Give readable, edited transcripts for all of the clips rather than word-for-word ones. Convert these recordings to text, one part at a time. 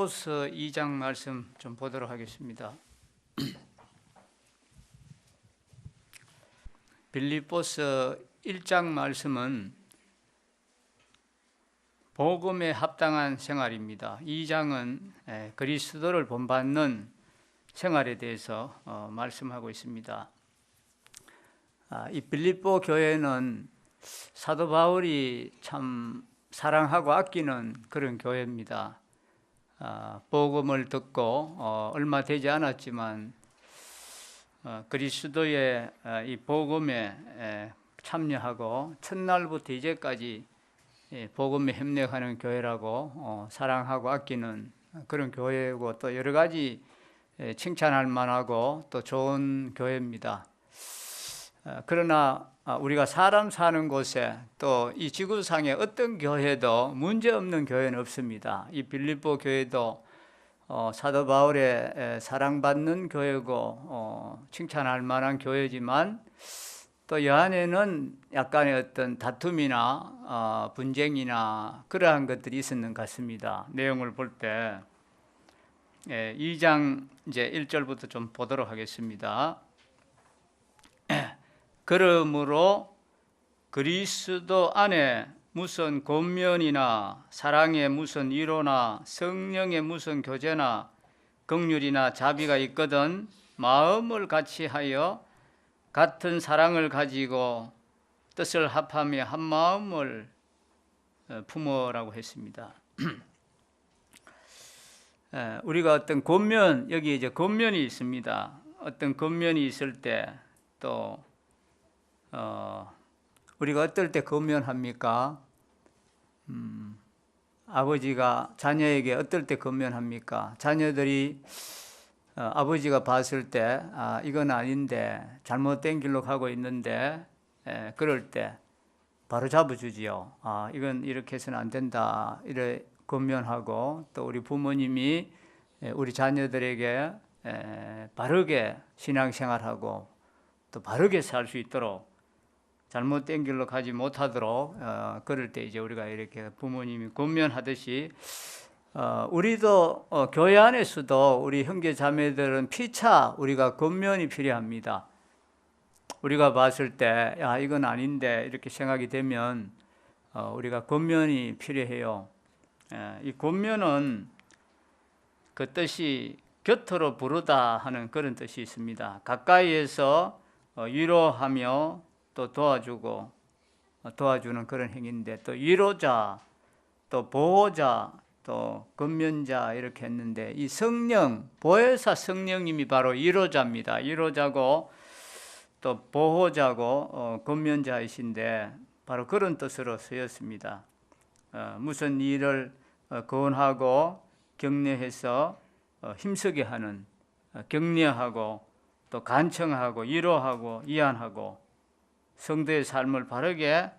빌립보서 2장 말씀 좀 보도록 하겠습니다. 빌립보서 1장 말씀은 복음에 합당한 생활입니다. 2장은 그리스도를 본받는 생활에 대해서 말씀하고 있습니다. 이 빌립보 교회는 사도 바울이 참 사랑하고 아끼는 그런 교회입니다. 복음을 듣고 얼마 되지 않았지만 그리스도의 이 복음에 참여하고 첫날부터 이제까지 복음에 협력하는 교회라고 사랑하고 아끼는 그런 교회고, 또 여러 가지 칭찬할 만하고 또 좋은 교회입니다. 그러나 우리가 사람 사는 곳에, 또 이 지구상에 어떤 교회도 문제없는 교회는 없습니다. 이 빌립보 교회도 사도 바울의 사랑받는 교회고 칭찬할 만한 교회지만, 또 이 안에는 약간의 어떤 다툼이나 분쟁이나 그러한 것들이 있었는 것 같습니다. 내용을 볼 때 2장 이제 1절부터 좀 보도록 하겠습니다. 그러므로 그리스도 안에 무슨 권면이나 사랑의 무슨 위로나 성령의 무슨 교제나 긍휼이나 자비가 있거든 마음을 같이 하여 같은 사랑을 가지고 뜻을 합하며 한 마음을 품으라고 했습니다. 우리가 어떤 권면, 여기 이제 권면이 있습니다. 어떤 권면이 있을 때 또 우리가 어떨 때 권면합니까? 아버지가 자녀에게 어떨 때 권면합니까? 자녀들이 아버지가 봤을 때 이건 아닌데 잘못된 길로 가고 있는데 그럴 때 바로 잡아주지요. 이건 이렇게 해서는 안 된다, 이래 권면하고, 또 우리 부모님이 우리 자녀들에게 바르게 신앙생활하고 또 바르게 살 수 있도록, 잘못된 길로 가지 못하도록 그럴 때 이제 우리가 이렇게 부모님이 권면하듯이 우리도 교회 안에서도 우리 형제 자매들은 피차 우리가 권면이 필요합니다. 우리가 봤을 때 이건 아닌데 이렇게 생각이 되면 우리가 권면이 필요해요. 이 권면은 그 뜻이 곁으로 부르다 하는 그런 뜻이 있습니다. 가까이에서 위로하며 또 도와주는 그런 행위인데, 또 위로자, 또 보호자, 또 권면자 이렇게 했는데, 이 성령, 보혜사 성령님이 바로 위로자입니다. 위로자고 또 보호자고 권면자이신데 바로 그런 뜻으로 쓰였습니다. 무슨 일을 권하고 격려해서 힘쓰게 하는, 격려하고 또 간청하고 위로하고 위안하고 성도의 삶을 바르게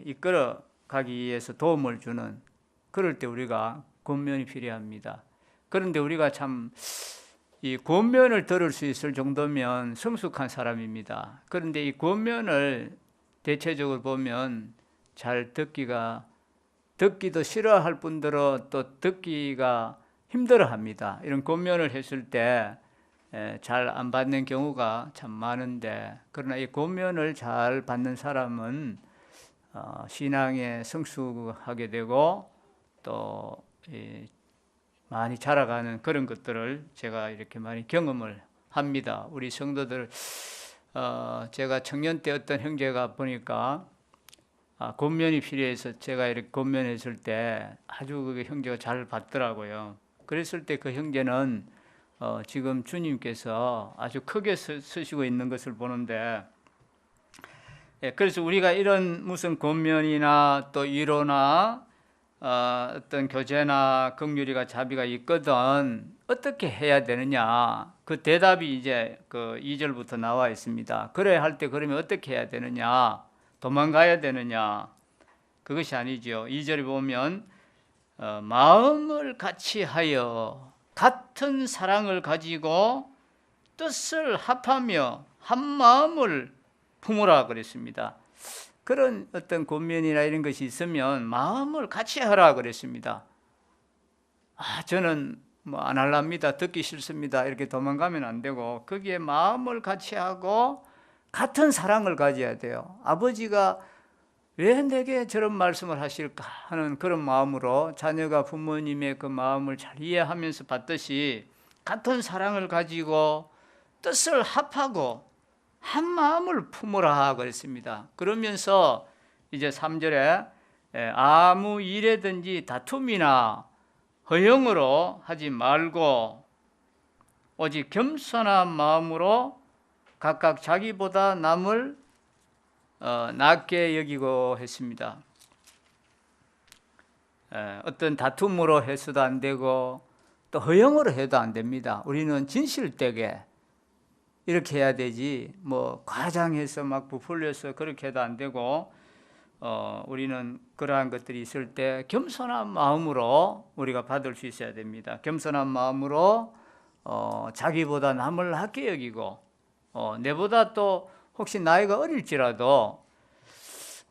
이끌어 가기 위해서 도움을 주는, 그럴 때 우리가 권면이 필요합니다. 그런데 우리가 참 이 권면을 들을 수 있을 정도면 성숙한 사람입니다. 그런데 이 권면을 대체적으로 보면 잘 듣기도 싫어할 뿐더러 또 듣기가 힘들어합니다. 이런 권면을 했을 때 잘 안 받는 경우가 참 많은데, 그러나 이 권면을 잘 받는 사람은 신앙에 성숙하게 되고 또 많이 자라가는 그런 것들을 제가 이렇게 많이 경험을 합니다. 우리 성도들, 제가 청년 때 어떤 형제가 보니까 권면이 필요해서 제가 이렇게 권면했을 때 아주 그 형제가 잘 받더라고요. 그랬을 때 그 형제는 지금 주님께서 아주 크게 쓰시고 있는 것을 보는데, 그래서 우리가 이런 무슨 권면이나 또 위로나 어떤 교제나 긍휼이가 자비가 있거든 어떻게 해야 되느냐, 그 대답이 이제 그 2절부터 나와 있습니다. 그래야 할 때 그러면 어떻게 해야 되느냐, 도망가야 되느냐, 그것이 아니죠. 2절에 보면 마음을 같이 하여 같은 사랑을 가지고 뜻을 합하며 한 마음을 품으라 그랬습니다. 그런 어떤 권면이나 이런 것이 있으면 마음을 같이 하라 그랬습니다. 저는 뭐 안 할랍니다. 듣기 싫습니다. 이렇게 도망가면 안 되고 거기에 마음을 같이 하고 같은 사랑을 가져야 돼요. 아버지가 왜 내게 저런 말씀을 하실까 하는 그런 마음으로 자녀가 부모님의 그 마음을 잘 이해하면서 받듯이 같은 사랑을 가지고 뜻을 합하고 한 마음을 품으라 그랬습니다. 그러면서 이제 3절에 아무 일에든지 다툼이나 허영으로 하지 말고 오직 겸손한 마음으로 각각 자기보다 남을 낮게 여기고 했습니다. 어떤 다툼으로 해서도 안 되고 또 허영으로 해도 안 됩니다. 우리는 진실되게 이렇게 해야 되지 뭐 과장해서 막 부풀려서 그렇게 해도 안 되고 우리는 그러한 것들이 있을 때 겸손한 마음으로 우리가 받을 수 있어야 됩니다. 겸손한 마음으로 자기보다 남을 낮게 여기고 내보다 또 혹시 나이가 어릴지라도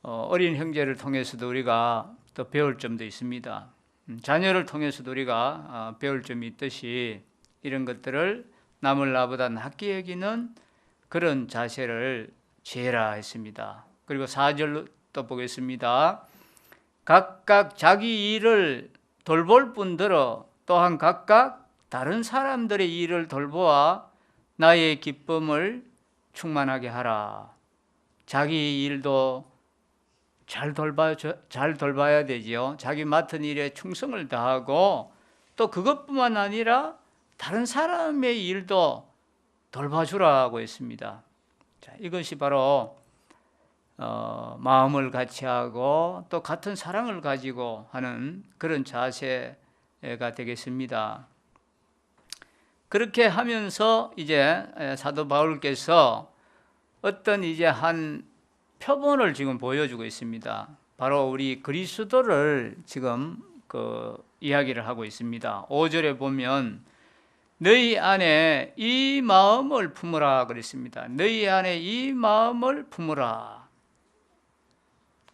어린 형제를 통해서도 우리가 또 배울 점도 있습니다. 자녀를 통해서도 우리가 배울 점이 있듯이 이런 것들을 남을 나보다 낮게 여기는 그런 자세를 취해라 했습니다. 그리고 4절 또 보겠습니다. 각각 자기 일을 돌볼 뿐더러 또한 각각 다른 사람들의 일을 돌보아 나의 기쁨을 충만하게 하라. 자기 일도 잘 돌봐야 되지요. 자기 맡은 일에 충성을 다하고 또 그것뿐만 아니라 다른 사람의 일도 돌봐주라고 했습니다. 자, 이것이 바로 마음을 같이 하고 또 같은 사랑을 가지고 하는 그런 자세가 되겠습니다. 그렇게 하면서 이제 사도 바울께서 어떤 이제 한 표본을 지금 보여주고 있습니다. 바로 우리 그리스도를 지금 이야기를 하고 있습니다. 5절에 보면 너희 안에 이 마음을 품으라 그랬습니다. 너희 안에 이 마음을 품으라.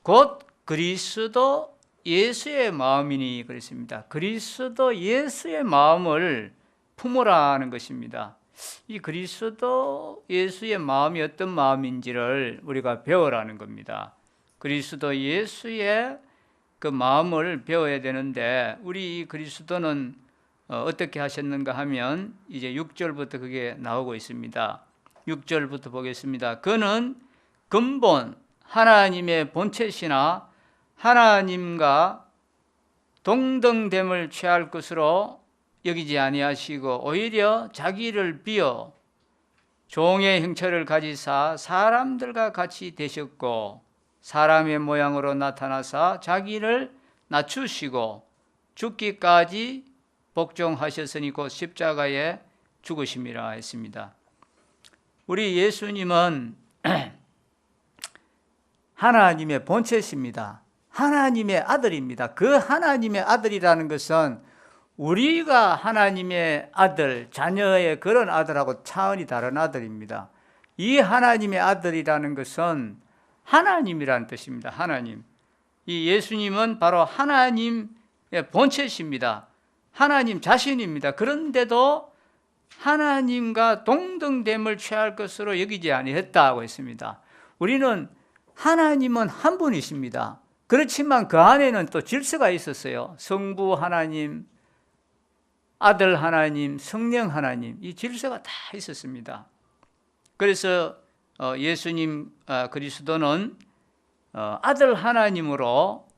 곧 그리스도 예수의 마음이니 그랬습니다. 그리스도 예수의 마음을 품으라는 것입니다. 이 그리스도 예수의 마음이 어떤 마음인지를 우리가 배우라는 겁니다. 그리스도 예수의 그 마음을 배워야 되는데 우리 그리스도는 어떻게 하셨는가 하면 이제 6절부터 그게 나오고 있습니다. 6절부터 보겠습니다. 그는 근본 하나님의 본체시나 하나님과 동등됨을 취할 것으로 여기지 아니하시고 오히려 자기를 비어 종의 형체를 가지사 사람들과 같이 되셨고 사람의 모양으로 나타나사 자기를 낮추시고 죽기까지 복종하셨으니 곧 십자가에 죽으심이라 했습니다. 우리 예수님은 하나님의 본체십니다. 하나님의 아들입니다. 그 하나님의 아들이라는 것은 우리가 하나님의 아들, 자녀의 그런 아들하고 차원이 다른 아들입니다. 이 하나님의 아들이라는 것은 하나님이라는 뜻입니다. 하나님. 이 예수님은 바로 하나님의 본체십니다. 하나님 자신입니다. 그런데도 하나님과 동등됨을 취할 것으로 여기지 아니했다고 했습니다. 우리는 하나님은 한 분이십니다. 그렇지만 그 안에는 또 질서가 있었어요. 성부 하나님, 아들 하나님, 성령 하나님, 이 질서가 다 있었습니다. 그래서 예수님 그리스도는 아들 하나님으로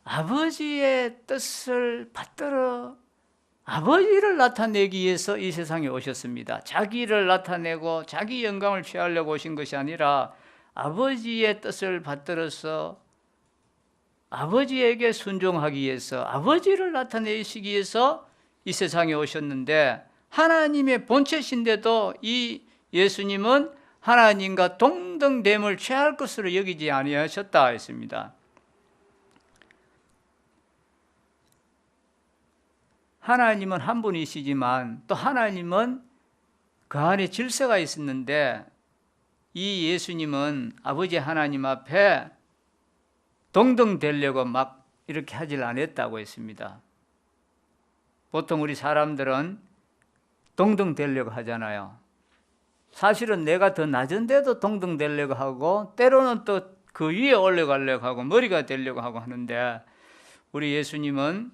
아버지의 뜻을 받들어 아버지를 나타내기 위해서 이 세상에 오셨습니다. 자기를 나타내고 자기 영광을 취하려고 오신 것이 아니라 아버지의 뜻을 받들어서 아버지에게 순종하기 위해서 아버지를 나타내시기 위해서 이 세상에 오셨는데 하나님의 본체신데도 이 예수님은 하나님과 동등됨을 취할 것으로 여기지 아니하셨다 했습니다. 하나님은 한 분이시지만 또 하나님은 그 안에 질서가 있었는데 이 예수님은 아버지 하나님 앞에 동등되려고 막 이렇게 하질 않았다고 했습니다. 보통 우리 사람들은 동등 되려고 하잖아요. 사실은 내가 더 낮은데도 동등 되려고 하고 때로는 또 그 위에 올라가려고 하고 머리가 되려고 하고 하는데, 우리 예수님은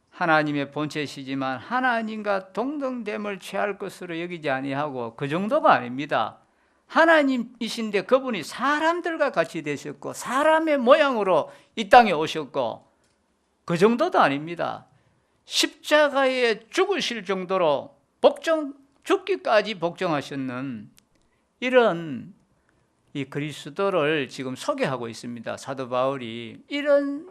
하나님의 본체시지만 하나님과 동등됨을 취할 것으로 여기지 아니하고 그 정도가 아닙니다. 하나님이신데 그분이 사람들과 같이 되셨고 사람의 모양으로 이 땅에 오셨고 그 정도도 아닙니다. 십자가에 죽으실 정도로 죽기까지 복종하셨는 이런 이 그리스도를 지금 소개하고 있습니다. 사도 바울이 이런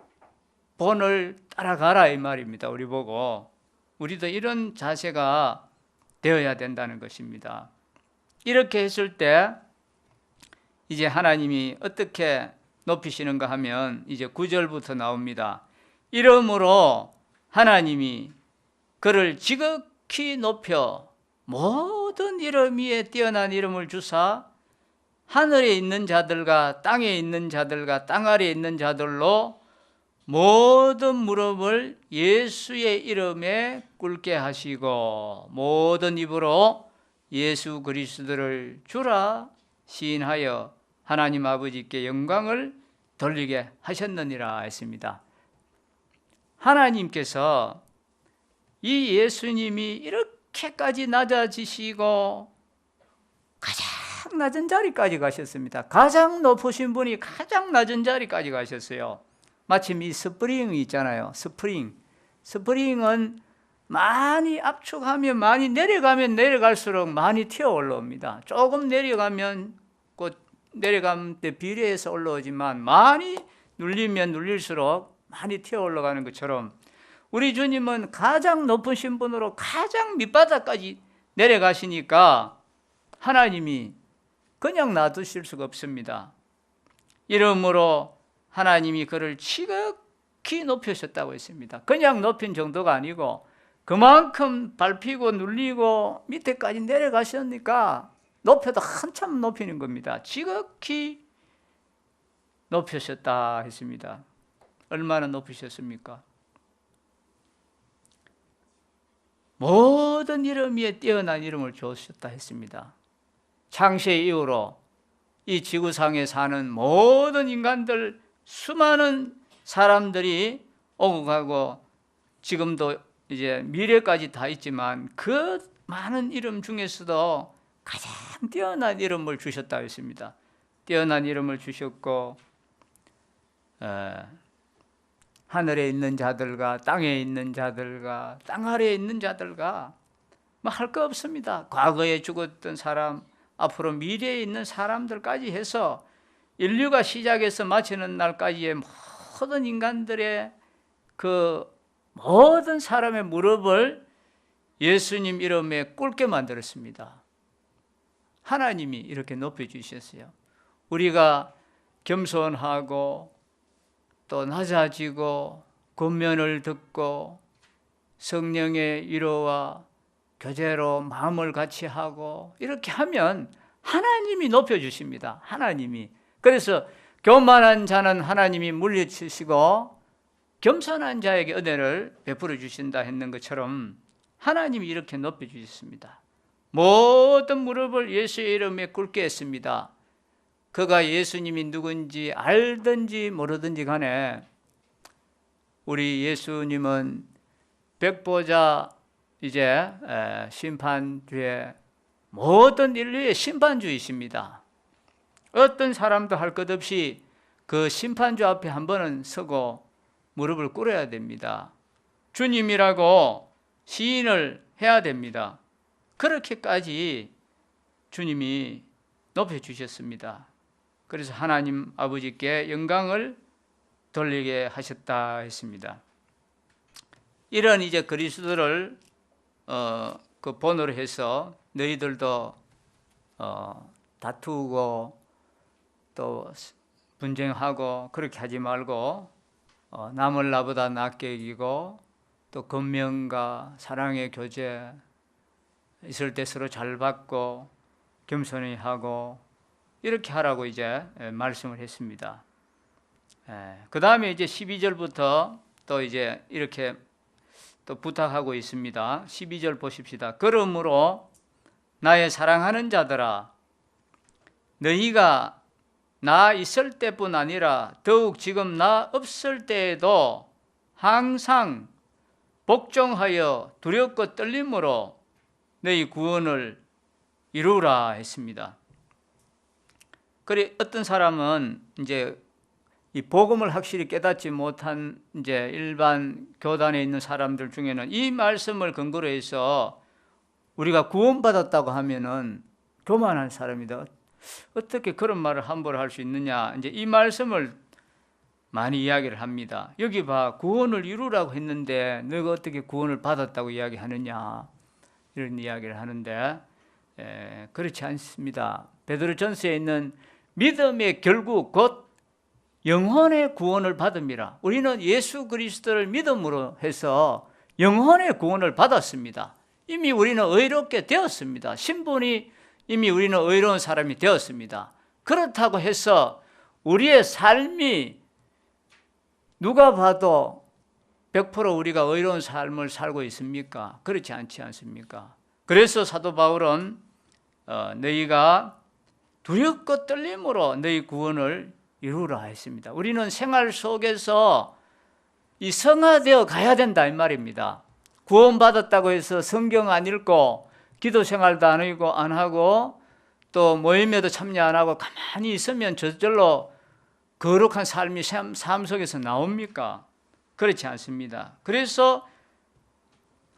본을 따라가라 이 말입니다. 우리 보고 우리도 이런 자세가 되어야 된다는 것입니다. 이렇게 했을 때 이제 하나님이 어떻게 높이시는가 하면 이제 9절부터 나옵니다. 이러므로 하나님이 그를 지극히 높여 모든 이름 위에 뛰어난 이름을 주사 하늘에 있는 자들과 땅에 있는 자들과 땅 아래에 있는 자들로 모든 무릎을 예수의 이름에 꿇게 하시고 모든 입으로 예수 그리스도를 주라 시인하여 하나님 아버지께 영광을 돌리게 하셨느니라 했습니다. 하나님께서 이 예수님이 이렇게까지 낮아지시고 가장 낮은 자리까지 가셨습니다. 가장 높으신 분이 가장 낮은 자리까지 가셨어요. 마침 이 스프링이 있잖아요. 스프링은 많이 압축하면 많이 내려가면 내려갈수록 많이 튀어 올라옵니다. 조금 내려가면 곧 내려가는 데 비례해서 올라오지만 많이 눌리면 눌릴수록 많이 튀어 올라가는 것처럼 우리 주님은 가장 높으신 분으로 가장 밑바닥까지 내려가시니까 하나님이 그냥 놔두실 수가 없습니다. 이러므로 하나님이 그를 지극히 높이셨다고 했습니다. 그냥 높인 정도가 아니고 그만큼 밟히고 눌리고 밑에까지 내려가셨으니까 높여도 한참 높이는 겁니다. 지극히 높이셨다 했습니다. 얼마나 높이셨습니까? 모든 이름 위에 뛰어난 이름을 주셨다 했습니다. 창세 이후로 이 지구상에 사는 모든 인간들, 수많은 사람들이 오고 가고 지금도 이제 미래까지 다 있지만 그 많은 이름 중에서도 가장 뛰어난 이름을 주셨다 했습니다. 뛰어난 이름을 주셨고 하늘에 있는 자들과 땅에 있는 자들과 땅 아래에 있는 자들과 뭐 할 거 없습니다. 과거에 죽었던 사람, 앞으로 미래에 있는 사람들까지 해서 인류가 시작해서 마치는 날까지의 모든 인간들의 그 모든 사람의 무릎을 예수님 이름에 꿇게 만들었습니다. 하나님이 이렇게 높여주셨어요. 우리가 겸손하고 또 낮아지고 권면을 듣고 성령의 위로와 교제로 마음을 같이 하고 이렇게 하면 하나님이 높여주십니다. 하나님이. 그래서 교만한 자는 하나님이 물리치시고 겸손한 자에게 은혜를 베풀어 주신다 했는 것처럼 하나님이 이렇게 높여주셨습니다. 모든 무릎을 예수의 이름에 꿇게 했습니다. 그가 예수님이 누군지 알든지 모르든지 간에 우리 예수님은 백보자 이제 심판주의 모든 인류의 심판주이십니다. 어떤 사람도 할 것 없이 그 심판주 앞에 한 번은 서고 무릎을 꿇어야 됩니다. 주님이라고 시인을 해야 됩니다. 그렇게까지 주님이 높여주셨습니다. 그래서 하나님 아버지께 영광을 돌리게 하셨다 했습니다. 이런 이제 그리스도를 그 본으로 해서 너희들도 다투고 또 분쟁하고 그렇게 하지 말고 남을 나보다 낫게 여기고 또 권면과 사랑의 교제 있을 때 서로 잘 받고 겸손히 하고 이렇게 하라고 이제 말씀을 했습니다. 그 다음에 이제 12절부터 또 이제 이렇게 또 부탁하고 있습니다. 12절 보십시다. 그러므로 나의 사랑하는 자들아, 너희가 나 있을 때뿐 아니라 더욱 지금 나 없을 때에도 항상 복종하여 두렵고 떨림으로 너희 구원을 이루라 했습니다. 그래 어떤 사람은 이제 이 복음을 확실히 깨닫지 못한 이제 일반 교단에 있는 사람들 중에는 이 말씀을 근거로 해서 우리가 구원받았다고 하면은 교만한 사람이다. 어떻게 그런 말을 함부로 할 수 있느냐. 이제 이 말씀을 많이 이야기를 합니다. 여기 봐, 구원을 이루라고 했는데 너가 어떻게 구원을 받았다고 이야기하느냐, 이런 이야기를 하는데 그렇지 않습니다. 베드로전서에 있는 믿음의 결국 곧 영혼의 구원을 받음이라. 우리는 예수 그리스도를 믿음으로 해서 영혼의 구원을 받았습니다. 이미 우리는 의롭게 되었습니다. 신분이 이미 우리는 의로운 사람이 되었습니다. 그렇다고 해서 우리의 삶이 누가 봐도 100% 우리가 의로운 삶을 살고 있습니까? 그렇지 않지 않습니까? 그래서 사도 바울은 너희가 두렵고 떨림으로 너희 구원을 이루라 했습니다. 우리는 생활 속에서 이 성화되어 가야 된다 이 말입니다. 구원받았다고 해서 성경 안 읽고 기도 생활도 안 하고 또 모임에도 참여 안 하고 가만히 있으면 저절로 거룩한 삶이 삶 속에서 나옵니까? 그렇지 않습니다. 그래서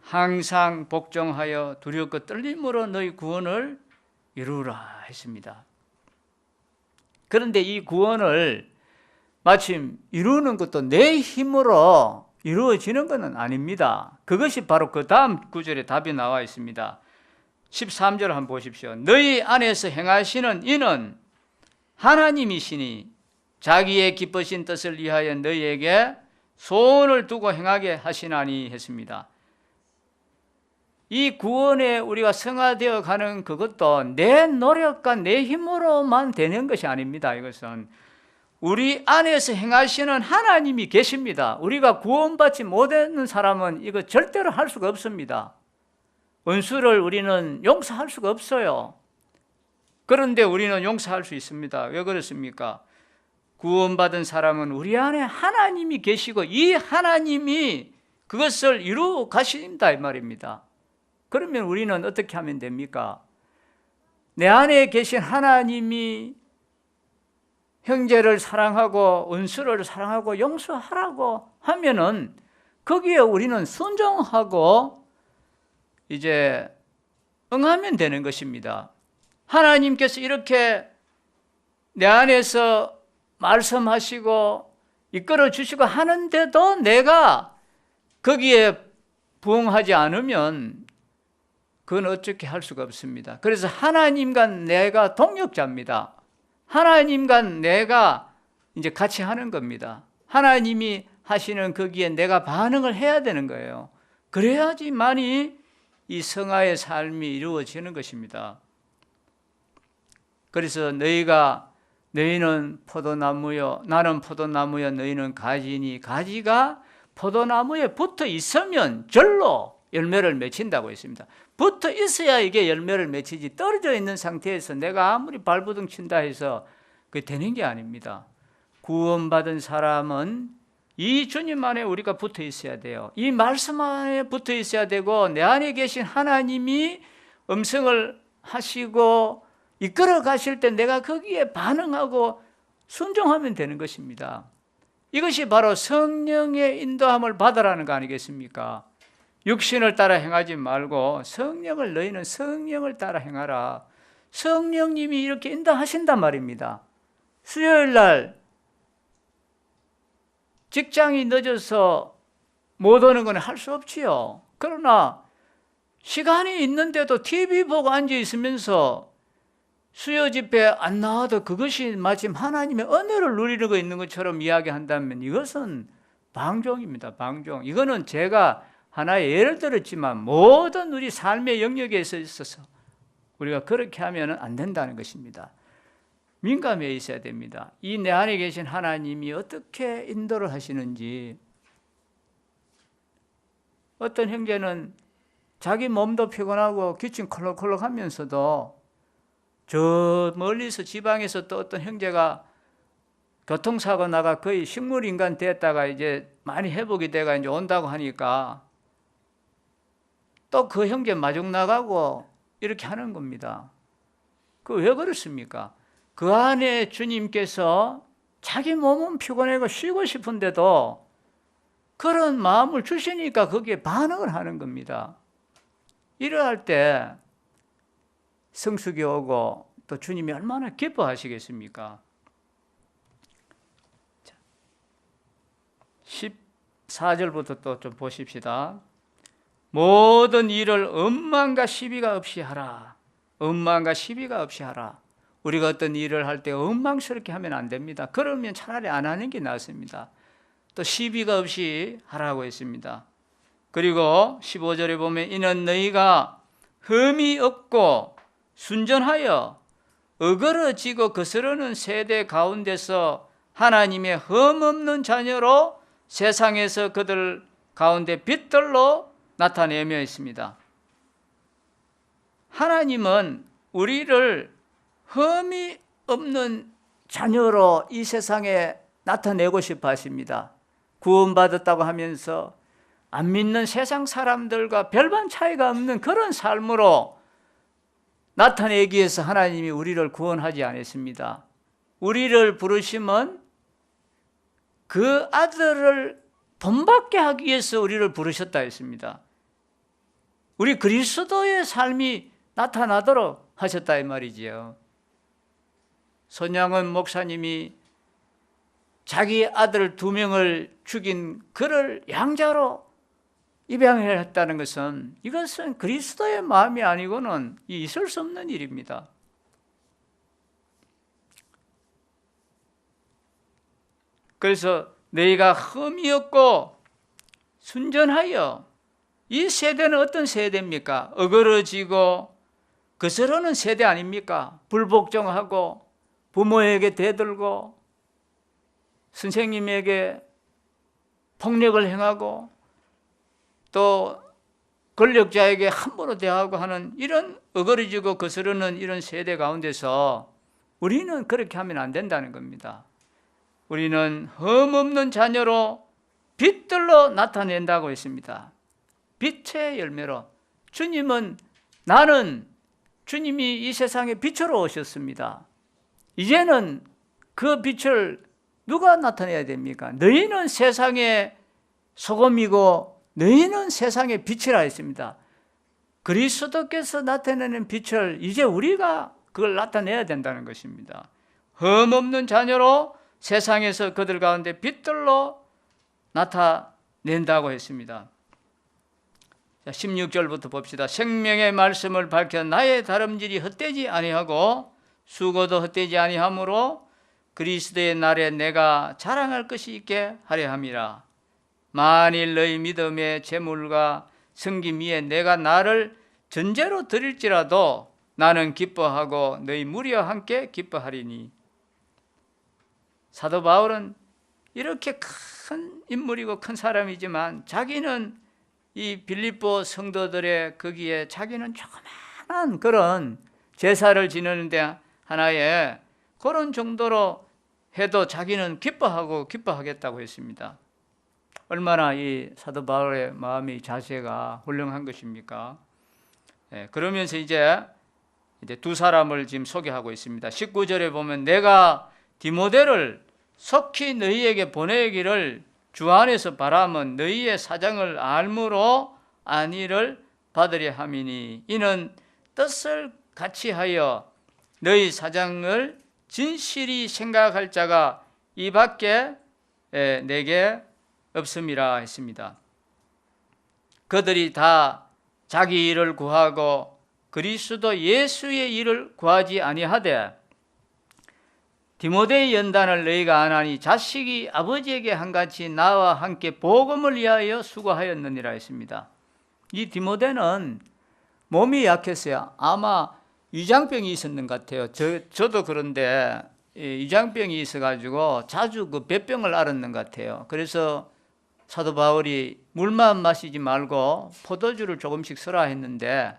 항상 복종하여 두렵고 떨림으로 너희 구원을 이루라 했습니다. 그런데 이 구원을 마침 이루는 것도 내 힘으로 이루어지는 것은 아닙니다. 그것이 바로 그 다음 구절에 답이 나와 있습니다. 13절 한번 보십시오. 너희 안에서 행하시는 이는 하나님이시니 자기의 기쁘신 뜻을 위하여 너희에게 소원을 두고 행하게 하시나니 했습니다. 이 구원에 우리가 성화되어 가는 그것도 내 노력과 내 힘으로만 되는 것이 아닙니다. 이것은 우리 안에서 행하시는 하나님이 계십니다. 우리가 구원받지 못하는 사람은 이거 절대로 할 수가 없습니다. 원수를 우리는 용서할 수가 없어요. 그런데 우리는 용서할 수 있습니다. 왜 그렇습니까? 구원받은 사람은 우리 안에 하나님이 계시고 이 하나님이 그것을 이루어 가신다 이 말입니다. 그러면 우리는 어떻게 하면 됩니까? 내 안에 계신 하나님이 형제를 사랑하고 원수를 사랑하고 용서하라고 하면은 거기에 우리는 순종하고 이제 응하면 되는 것입니다. 하나님께서 이렇게 내 안에서 말씀하시고 이끌어 주시고 하는데도 내가 거기에 부응하지 않으면 그건 어떻게 할 수가 없습니다. 그래서 하나님과 내가 동역자입니다. 하나님과 내가 이제 같이 하는 겁니다. 하나님이 하시는 거기에 내가 반응을 해야 되는 거예요. 그래야지만이 이 성화의 삶이 이루어지는 것입니다. 그래서 너희는 포도나무요 나는 포도나무요 너희는 가지니 가지가 포도나무에 붙어 있으면 절로 열매를 맺힌다고 했습니다. 붙어 있어야 이게 열매를 맺히지 떨어져 있는 상태에서 내가 아무리 발버둥 친다 해서 그게 되는 게 아닙니다. 구원받은 사람은 이 주님 안에 우리가 붙어 있어야 돼요. 이 말씀 안에 붙어 있어야 되고 내 안에 계신 하나님이 음성을 하시고 이끌어 가실 때 내가 거기에 반응하고 순종하면 되는 것입니다. 이것이 바로 성령의 인도함을 받으라는 거 아니겠습니까? 육신을 따라 행하지 말고 너희는 성령을 따라 행하라. 성령님이 이렇게 인도하신단 말입니다. 수요일 날 직장이 늦어서 못 오는 건 할 수 없지요. 그러나 시간이 있는데도 TV 보고 앉아 있으면서 수요 집회 안 나와도 그것이 마침 하나님의 은혜를 누리고 있는 것처럼 이야기한다면 이것은 방종입니다. 방종. 이거는 제가 하나의 예를 들었지만 모든 우리 삶의 영역에 있어서 우리가 그렇게 하면 안 된다는 것입니다. 민감해 있어야 됩니다. 이 내 안에 계신 하나님이 어떻게 인도를 하시는지, 어떤 형제는 자기 몸도 피곤하고 기침 콜록콜록 하면서도 저 멀리서 지방에서 또 어떤 형제가 교통사고 나가 거의 식물인간 됐다가 이제 많이 회복이 돼가 이제 온다고 하니까 또 그 형제 마중 나가고 이렇게 하는 겁니다. 그 왜 그렇습니까? 그 안에 주님께서 자기 몸은 피곤하고 쉬고 싶은데도 그런 마음을 주시니까 거기에 반응을 하는 겁니다. 이러할 때 성숙이 오고 또 주님이 얼마나 기뻐하시겠습니까? 14절부터 또 좀 보십시다. 모든 일을 엄만과 시비가 없이 하라. 엄만과 시비가 없이 하라. 우리가 어떤 일을 할 때 엉망스럽게 하면 안 됩니다. 그러면 차라리 안 하는 게 낫습니다. 또 시비가 없이 하라고 했습니다. 그리고 15절에 보면 이는 너희가 흠이 없고 순전하여 어그러지고 거스르는 세대 가운데서 하나님의 흠 없는 자녀로 세상에서 그들 가운데 빛들로 나타내며 있습니다. 하나님은 우리를 흠이 없는 자녀로 이 세상에 나타내고 싶어 하십니다. 구원받았다고 하면서 안 믿는 세상 사람들과 별반 차이가 없는 그런 삶으로 나타내기 위해서 하나님이 우리를 구원하지 않았습니다. 우리를 부르심은 그 아들을 본받게 하기 위해서 우리를 부르셨다 했습니다. 우리 그리스도의 삶이 나타나도록 하셨다 이 말이지요. 손양은 목사님이 자기 아들 2명을 죽인 그를 양자로 입양을 했다는 것은 이것은 그리스도의 마음이 아니고는 있을 수 없는 일입니다. 그래서 너희가 흠이 없고 순전하여, 이 세대는 어떤 세대입니까? 어그러지고 거스르는 세대 아닙니까? 불복종하고 부모에게 대들고 선생님에게 폭력을 행하고 또 권력자에게 함부로 대하고 하는 이런 어그러지고 거스르는 이런 세대 가운데서 우리는 그렇게 하면 안 된다는 겁니다. 우리는 흠없는 자녀로 빛들로 나타낸다고 했습니다. 빛의 열매로. 주님이 이 세상에 빛으로 오셨습니다. 이제는 그 빛을 누가 나타내야 됩니까? 너희는 세상의 소금이고 너희는 세상의 빛이라 했습니다. 그리스도께서 나타내는 빛을 이제 우리가 그걸 나타내야 된다는 것입니다. 흠없는 자녀로 세상에서 그들 가운데 빛들로 나타낸다고 했습니다. 16절부터 봅시다. 생명의 말씀을 밝혀 나의 다름질이 헛되지 아니하고 수고도 헛되지 아니하므로 그리스도의 날에 내가 자랑할 것이 있게 하려 함이라. 만일 너희 믿음의 재물과 섬김 위에 내가 나를 전제로 드릴지라도 나는 기뻐하고 너희 무리와 함께 기뻐하리니. 사도 바울은 이렇게 큰 인물이고 큰 사람이지만 자기는 이 빌립보 성도들의 거기에 자기는 조그마한 그런 제사를 지내는데 하나의 그런 정도로 해도 자기는 기뻐하겠다고 했습니다. 얼마나 이 사도 바울의 마음이 자세가 훌륭한 것입니까? 그러면서 이제 두 사람을 지금 소개하고 있습니다. 19절에 보면 내가 디모데를 속히 너희에게 보내기를 주 안에서 바라면 너희의 사정을 알므로 안위를 받으려 함이니 이는 뜻을 같이 하여 너희 사정을 진실이 생각할 자가 이 밖에 내게 없음이라 했습니다. 그들이 다 자기 일을 구하고 그리스도 예수의 일을 구하지 아니하되 디모데의 연단을 너희가 안 하니 자식이 아버지에게 한같이 나와 함께 복음을 위하여 수고하였느니라 했습니다. 이 디모데는 몸이 약했어요. 아마 위장병이 있었는 것 같아요. 저도 그런데 위장병이 있어가지고 자주 그 배병을 앓았는 것 같아요. 그래서 사도 바울이 물만 마시지 말고 포도주를 조금씩 쓰라 했는데,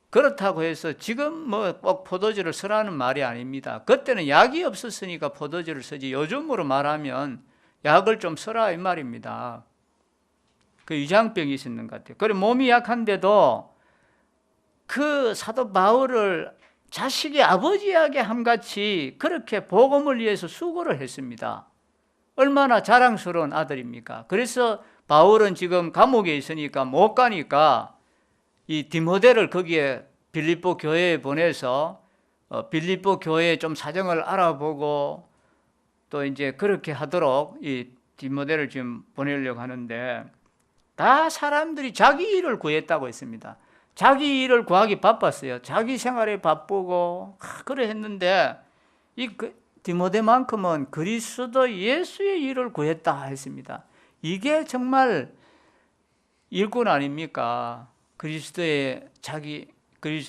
그렇다고 해서 지금 뭐 꼭 포도주를 쓰라는 말이 아닙니다. 그때는 약이 없었으니까 포도주를 쓰지, 요즘으로 말하면 약을 좀 쓰라 이 말입니다. 그 위장병이 있었는 것 같아요. 그리고 몸이 약한데도 그 사도 바울을 자식이 아버지에게 함같이 그렇게 복음을 위해서 수고를 했습니다. 얼마나 자랑스러운 아들입니까? 그래서 바울은 지금 감옥에 있으니까 못 가니까 이 디모데를 거기에 빌립보 교회에 보내서 빌립보 교회에 좀 사정을 알아보고 또 이제 그렇게 하도록 이 디모데를 지금 보내려고 하는데, 다 사람들이 자기 일을 구했다고 했습니다. 자기 일을 구하기 바빴어요. 자기 생활에 바쁘고 그래 했는데, 이 디모데만큼은 그리스도 예수의 일을 구했다 했습니다. 이게 정말 일꾼 아닙니까? 그리스도의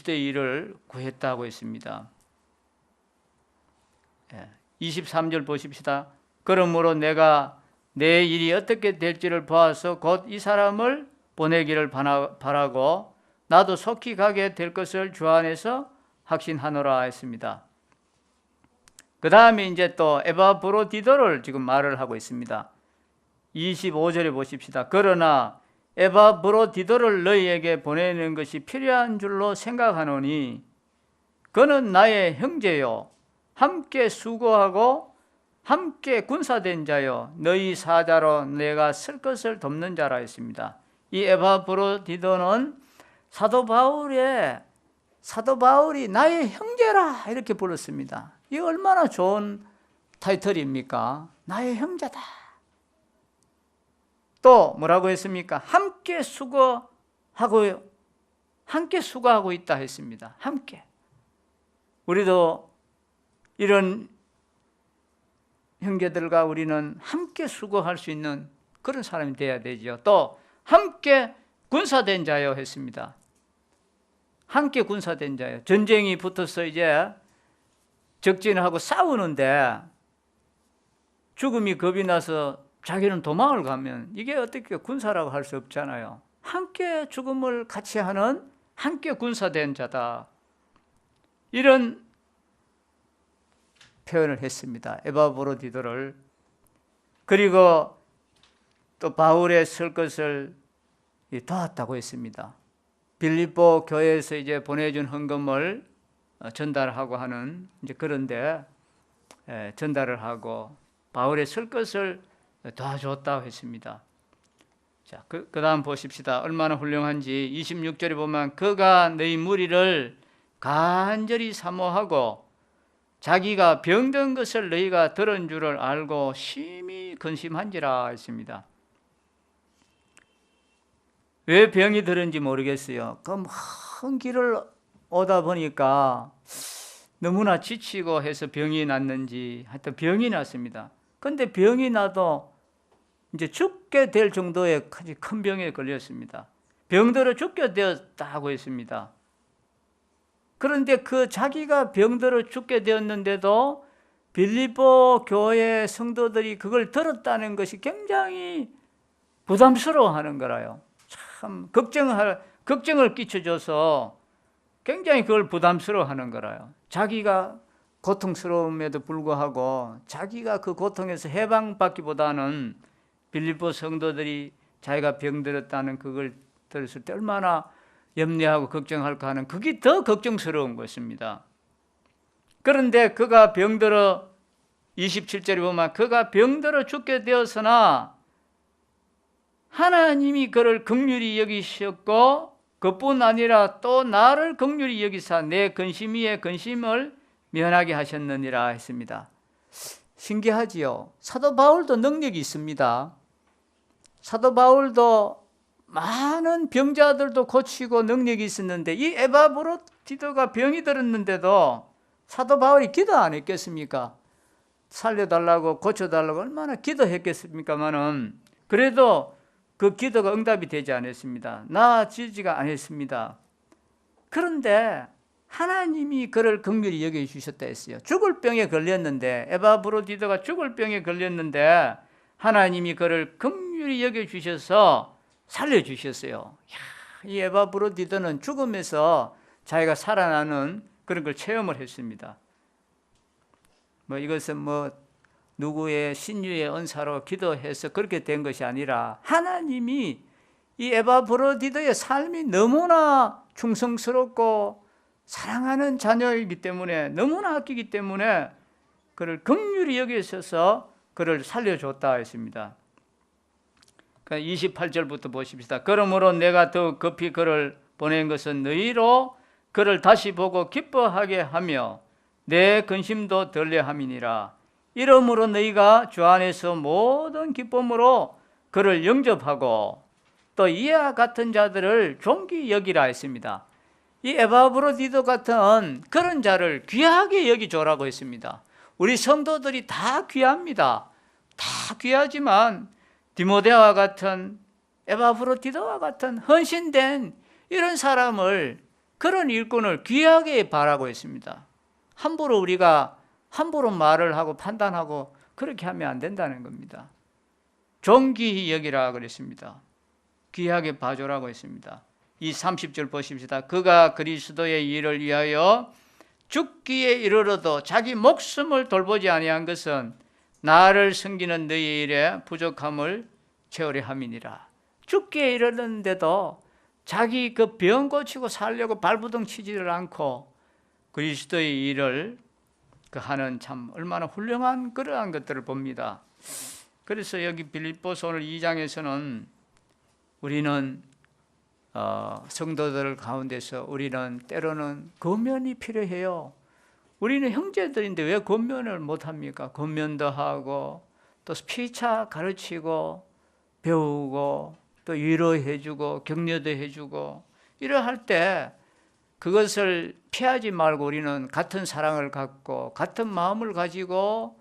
일을 구했다고 했습니다. 23절 보십시다. 그러므로 내가 내 일이 어떻게 될지를 보아서 곧 이 사람을 보내기를 바라고 나도 속히 가게 될 것을 주 안에서 확신하노라 했습니다. 그 다음에 이제 또 에바브로디도를 지금 말을 하고 있습니다. 25절에 보십시다. 그러나 에바브로디도를 너희에게 보내는 것이 필요한 줄로 생각하노니 그는 나의 형제요 함께 수고하고 함께 군사된 자요 너희 사자로 내가 쓸 것을 돕는 자라 했습니다. 이 에바브로디도는 사도 바울이 나의 형제라 이렇게 불렀습니다. 이 얼마나 좋은 타이틀입니까? 나의 형제다. 또 뭐라고 했습니까? 함께 수고하고 있다 했습니다. 함께. 우리도 이런 형제들과 우리는 함께 수고할 수 있는 그런 사람이 되어야 되죠. 또 함께 군사된 자요 했습니다. 함께 군사된 자요. 전쟁이 붙어서 이제 적진하고 싸우는데 죽음이 겁이 나서 자기는 도망을 가면 이게 어떻게 군사라고 할 수 없잖아요. 함께 죽음을 같이 하는 함께 군사된 자다. 이런 표현을 했습니다. 에바브로디도를. 그리고 또 바울의 쓸 것을 도왔다고 했습니다. 빌립보 교회에서 이제 보내준 헌금을 전달하고 하는 이제 그런데 전달을 하고 바울의 쓸 것을 도와줬다고 했습니다. 자, 그 다음 보십시다. 얼마나 훌륭한지. 26절에 보면 그가 너희 무리를 간절히 사모하고 자기가 병든 것을 너희가 들은 줄을 알고 심히 근심한지라 했습니다. 왜 병이 들은지 모르겠어요. 그 먼 길을 오다 보니까 너무나 지치고 해서 병이 났는지 하여튼 병이 났습니다. 그런데 병이 나도 이제 죽게 될 정도의 큰 병에 걸렸습니다. 병들어 죽게 되었다고 했습니다. 그런데 그 자기가 병들어 죽게 되었는데도 빌립보 교회 성도들이 그걸 들었다는 것이 굉장히 부담스러워하는 거라요. 참 걱정을 끼쳐줘서 굉장히 그걸 부담스러워하는 거라요. 자기가 고통스러움에도 불구하고 자기가 그 고통에서 해방받기보다는 빌립보 성도들이 자기가 병들었다는 그걸 들었을 때 얼마나 염려하고 걱정할까 하는 그게 더 걱정스러운 것입니다. 그런데 그가 병들어 27절에 보면 그가 병들어 죽게 되었으나 하나님이 그를 긍휼히 여기셨고 그뿐 아니라 또 나를 긍휼히 여기사 내 근심 위에 근심을 면하게 하셨느니라 했습니다. 신기하지요. 사도 바울도 능력이 있습니다. 사도 바울도 많은 병자들도 고치고 능력이 있었는데 이 에바브로디도가 병이 들었는데도 사도 바울이 기도 안 했겠습니까? 살려달라고 고쳐달라고 얼마나 기도했겠습니까마는 그래도 그 기도가 응답이 되지 않았습니다. 나아지지가 않았습니다. 그런데 하나님이 그를 긍휼히 여겨주셨다 했어요. 죽을 병에 걸렸는데 에바브로디도가 죽을 병에 걸렸는데 하나님이 그를 긍휼히 긍휼히 여겨주셔서 살려주셨어요. 이 에바브로디도는 죽음에서 자기가 살아나는 그런 걸 체험을 했습니다. 이것은 누구의 신유의 은사로 기도해서 그렇게 된 것이 아니라 하나님이 이 에바브로디도의 삶이 너무나 충성스럽고 사랑하는 자녀이기 때문에, 너무나 아끼기 때문에 그를 긍휼히 여기셔서 그를 살려줬다 했습니다. 28절부터 보십시다. 그러므로 내가 더 급히 그를 보낸 것은 너희로 그를 다시 보고 기뻐하게 하며 내 근심도 덜려 함이니라. 이러므로 너희가 주 안에서 모든 기쁨으로 그를 영접하고 또 이와 같은 자들을 존귀 여기라 했습니다. 이 에바브로디도 같은 그런 자를 귀하게 여기줘라고 했습니다. 우리 성도들이 다 귀합니다. 다 귀하지만 디모데와 같은, 에바브로디도와 같은 헌신된 이런 사람을, 그런 일꾼을 귀하게 바라고 있습니다. 우리가 함부로 말을 하고 판단하고 그렇게 하면 안 된다는 겁니다. 존귀히 여기라 그랬습니다. 귀하게 봐주라고 했습니다. 이 30절 보십시다. 그가 그리스도의 일을 위하여 죽기에 이르러도 자기 목숨을 돌보지 아니한 것은 나를 섬기는 너희 일에 부족함을 채우려 함이니라. 죽기에 이르렀는데도 자기 그 병 고치고 살려고 발부둥 치지를 않고 그리스도의 일을 하는 참 얼마나 훌륭한 그러한 것들을 봅니다. 그래서 여기 빌립보서 오늘 2장에서는 우리는 성도들 가운데서 우리는 때로는 권면이 필요해요. 우리는 형제들인데 왜 권면을 못합니까? 권면도 하고 또 피차 가르치고 배우고 또 위로해주고 격려도 해주고 이러할 때 그것을 피하지 말고 우리는 같은 사랑을 갖고 같은 마음을 가지고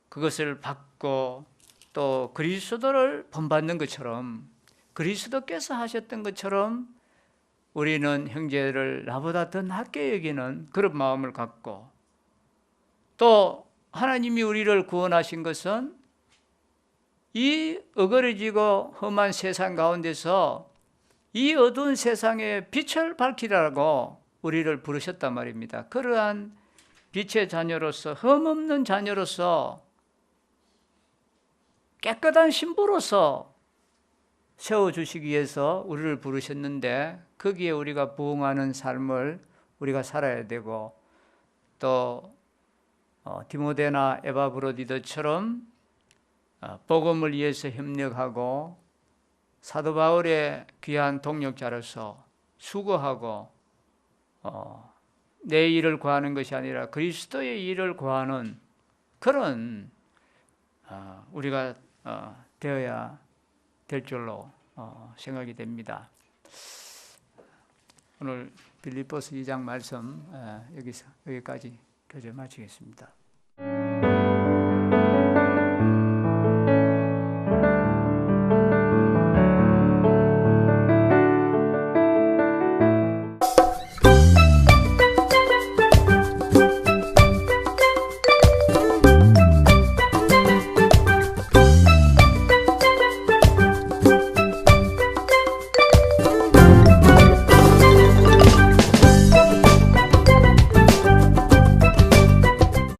그것을 받고 또 그리스도를 본받는 것처럼, 그리스도께서 하셨던 것처럼 우리는 형제를 나보다 더 낮게 여기는 그런 마음을 갖고, 또 하나님이 우리를 구원하신 것은 이 어그러지고 험한 세상 가운데서 이 어두운 세상에 빛을 밝히라고 우리를 부르셨단 말입니다. 그러한 빛의 자녀로서, 흠없는 자녀로서, 깨끗한 신부로서 세워주시기 위해서 우리를 부르셨는데 거기에 우리가 부응하는 삶을 우리가 살아야 되고, 또 디모데나 에바브로디도처럼 복음을 위해서 협력하고 사도 바울의 귀한 동역자로서 수고하고 내 일을 구하는 것이 아니라 그리스도의 일을 구하는 그런 우리가 되어야 될 줄로 생각이 됩니다. 오늘 빌립보서 2장 말씀 여기까지 교재 마치겠습니다.